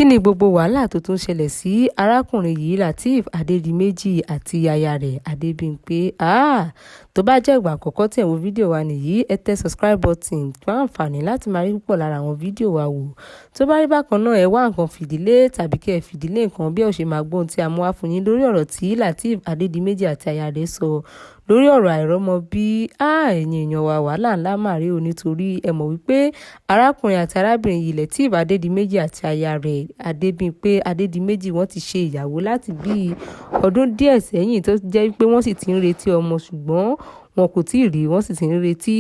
kí ni gbogbo wàhálà tó tún ṣẹlẹ̀ sí arákùnrin yìí Lateef Adédìméjì àti aya rẹ̀ Adébímpé? Tó bá jẹ́ ìgbà àkọ́kọ́ tí ẹ̀ ń wo fídíò wa nìyí, ẹ tẹ subscribe button fún àǹfààní láti máa rí púpọ̀ lára àwọn fídíò wa wò. Tó bá rí bákan náà, ẹ wá nǹkan fìdílé tàbí kí ẹ fìdílé nǹkan bí ẹ ṣe máa gbóhun tí a mú wá fún yín lórí ọ̀rọ̀ tí Lateef Adédìméjì àti aya rẹ̀ sọ lórí ọ̀rọ̀ àìrọ́mọbí. Ẹ̀yin èèyàn wa, wàhálà ńlá máa rí o, nítorí ẹ mọ̀ wípé arákùnrin àti arábìnrin yìí Lateef Adédìméjì àti aya rẹ̀ Adébímpé Adédìméjì wọ́n ti ṣe ìyàwó láti bí ọdún díẹ̀ sẹ́yìn, tó jẹ́ pé wọ́n sì ti ń retí ọmọ, ṣùgbọ́n wọn kò tí ì rí, wọ́n sì ti ń retí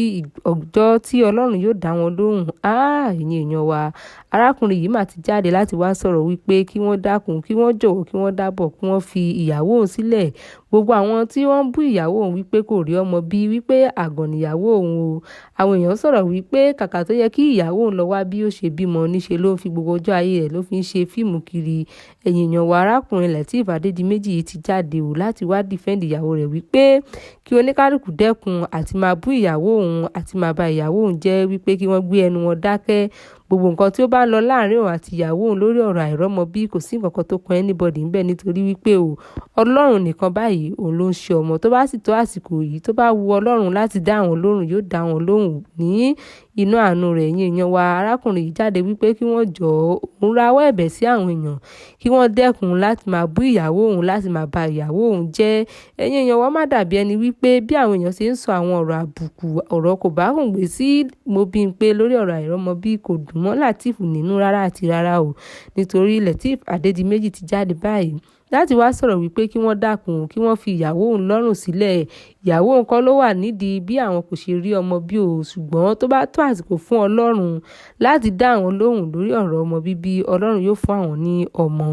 ọjọ́ tí Ọlọ́run yóò dá wọn lóhùn. Ẹ̀yin èèyàn wa, arákùnrin yìí mà ti jáde láti wá sọ̀rọ̀ wípé kí wọ́n dákun, kí wọ́n jọ̀wọ́, kí wọ́n dábọ̀, kí wọ́n fi ìyàwó òun sílẹ̀. Gbogbo àwọn tí wọ́n ń bú ìyàwó òun wípé kò rí ọmọ bí, wípé àgàn níyàwó òun o. Àwọn èèyàn sọ̀rọ̀ wípé kàkà tó yẹ kí ìyàwó òun lọ wá bí ó ṣe bímọ, níṣe ló ń fi gbogbo ọjọ́ ayé rẹ̀ ló fi ń ṣe fíìmù kiri. Ẹ̀yin èèyàn wa, arákùnrin Lateef Adédìméjì yìí ti jáde o láti wá defend ìyàwó rẹ̀ wípé kí oníkálùkù dẹ́kun àti máa bú ìyàwó òun àti máa ba ìyàwó òun jẹ́, wípé kí wọ́n gbé ẹnu wọn dákẹ́. Gbogbo nǹkan tí ó bá ń lọ láàrin òun àti ìyàwó òun lórí ọ̀rọ̀ àìrọ́mọbí kò sí nǹkan kan tó kan anybody ńbẹ̀, nítorí wípé Ọlọ́run nìkan báyìí òun ló ń ṣe ọmọ. Tó bá sì tó àsìkò yìí, tó bá wu Ọlọ́run láti dá àwọn lóhùn, yóò dá wọn lóhùn ní inú àánú rẹ̀. Ẹ̀yin èèyàn wa, arákùnrin yìí jáde wípé kí wọ́n jọ̀ọ́, òun rawọ́ ẹ̀bẹ̀ sí àwọn èèyàn kí wọ́n dẹ́kun láti máa bú ìyàwó òun, láti máa ba ìyàwó òun jẹ́. Ẹ̀yin èèyàn wa, má dàbí ẹni wípé bí àwọn èèyàn ṣe ń sọ àwọn ọ̀rọ̀ àbùkù, ọ̀rọ̀ kò bá hùn gbé sí Mobímpé lórí ọ̀rọ̀ àìrọ́mọbí kò dùn mọ́ Lateef nínú rárá àti rárá o, nítorí Lateef Adédìméjì ti jáde báyìí láti wá sọ̀rọ̀ wípé kí wọ́n dákun, kí wọ́n fi ìyàwó òun lọ́rùn sílẹ̀. Ìyàwó òun kọ́ ló wà nídìí bí àwọn kò ṣe rí ọmọ bí o, ṣùgbọ́n tó bá tó àsìkò fún Ọlọ́run láti dá àwọn lóhùn lórí ọ̀rọ̀ ọmọ bíbí, Ọlọ́run yóò fún àwọn ní ọmọ.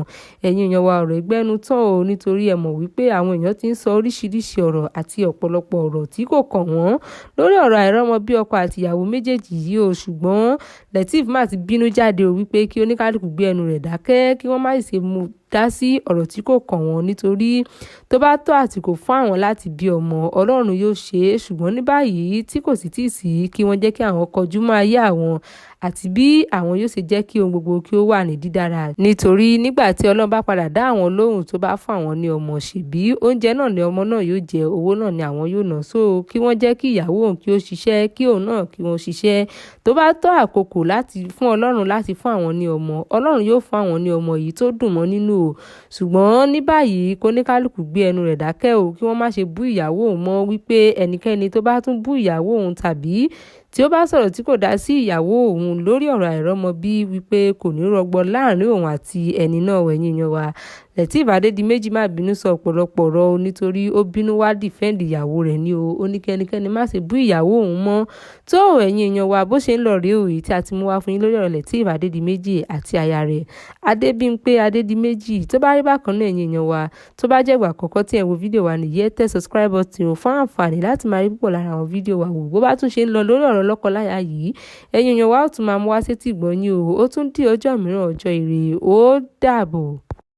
Ẹ̀yin èèyàn wa, ọ̀rọ̀ ìgbẹ́nu tán o, nítorí ẹ mọ̀ wípé àwọn èèyàn ti ń sọ oríṣiríṣi ọ̀rọ̀ àti ọ̀pọ̀lọpọ̀ ọ̀rọ̀ tí kò kàn wọ́n lórí ọ̀rọ̀ àìrọ́mọbí ọkọ àti ìyàwó méjèèjì yìí o, ṣùgbọ́n Lateef má ti bínú jáde o wípé kí oníkálùkù gbé ẹnu rẹ̀ dákẹ́, kí wọ́n má sì ṣe mú dá sí ọ̀rọ̀ tí kò kàn wọ́n, nítorí tó bá tó àsìkò fún àwọn láti bí ọmọ, Ọlọ́run yóò ṣe é. Ṣùgbọ́n ní báyìí tí kò sì tíì sí, kí wọ́n jẹ́ kí àwọn kọjú mọ́ ayé àwọn àti bí àwọn yóò ṣe jẹ́ kí ohun gbogbo kí ó wà ní dídára, nítorí nígbà tí Ọlọ́run bá padà dá àwọn lóhùn tó bá fún àwọn ní ọmọ, ṣèbí oúnjẹ náà ni ọmọ náà yóò jẹ, owó náà ni àwọn yóò ná. So kí wọ́n jẹ́ kí ìyàwó òun kí ó ṣiṣẹ́, kí òun náà kí wọ́n ṣiṣẹ́. Tó bá tó àkókò láti fún Ọlọ́run láti fún àwọn ní ọmọ, Ọlọ́run yóò fún àwọn ní ọmọ yìí tó dùn mọ́ nínú o. Ṣùgbọ́n ní báyìí kó ní kálùkù gbé ẹnu rẹ̀ dákẹ́ o, kí wọ́n má ṣe bú ìyàwó òun mọ́, wípé ẹnikẹ́ni tó bá tún bú ìyàwó òun tàbí tí ó bá sọ̀rọ̀ tí kò dá sí ìyàwó òun lórí ọ̀rọ̀ àìrọ́mọbí, wípé kò ní rọgbọ láàrin òun àti ẹni náà. Ẹ̀yin èèyàn wa, Lateef Adédìméjì má bínú sọ ọ̀pọ̀lọpọ̀ ọ̀rọ̀ o, nítorí ó bínú wá defend ìyàwó rẹ̀ ní o. Ó ní kẹ́nikẹ́ni má ṣe bú ìyàwó òun mọ́. Tó ẹ̀yin èèyàn wa, bó ṣe ń lọ rèé o, èyí tí a ti mú wá fún yín lórí ọ̀rọ̀ Lateef Adédìméjì àti aya rẹ̀ Adébímpé Adédìméjì. Tó bá rí bákan náà, ẹ̀yin èèyàn wa, tó bá jẹ́ ìgbà àkọ́kọ́ tí ẹ wo fídíò wa nìyí, ẹ tẹ subscribe button fún àǹfààní láti máa rí púpọ̀ lára àwọn fídíò wa wò. Bó bá tún ṣe ń lọ lórí ọ̀rọ̀ lọ́kọláya yìí, ẹ̀yin èèyàn wa, ó tún máa mú wá sétí ìgbọ́ yín o. Ó tún di ọjọ́ mìíràn, ọjọ́ ire. Ó dàbọ̀.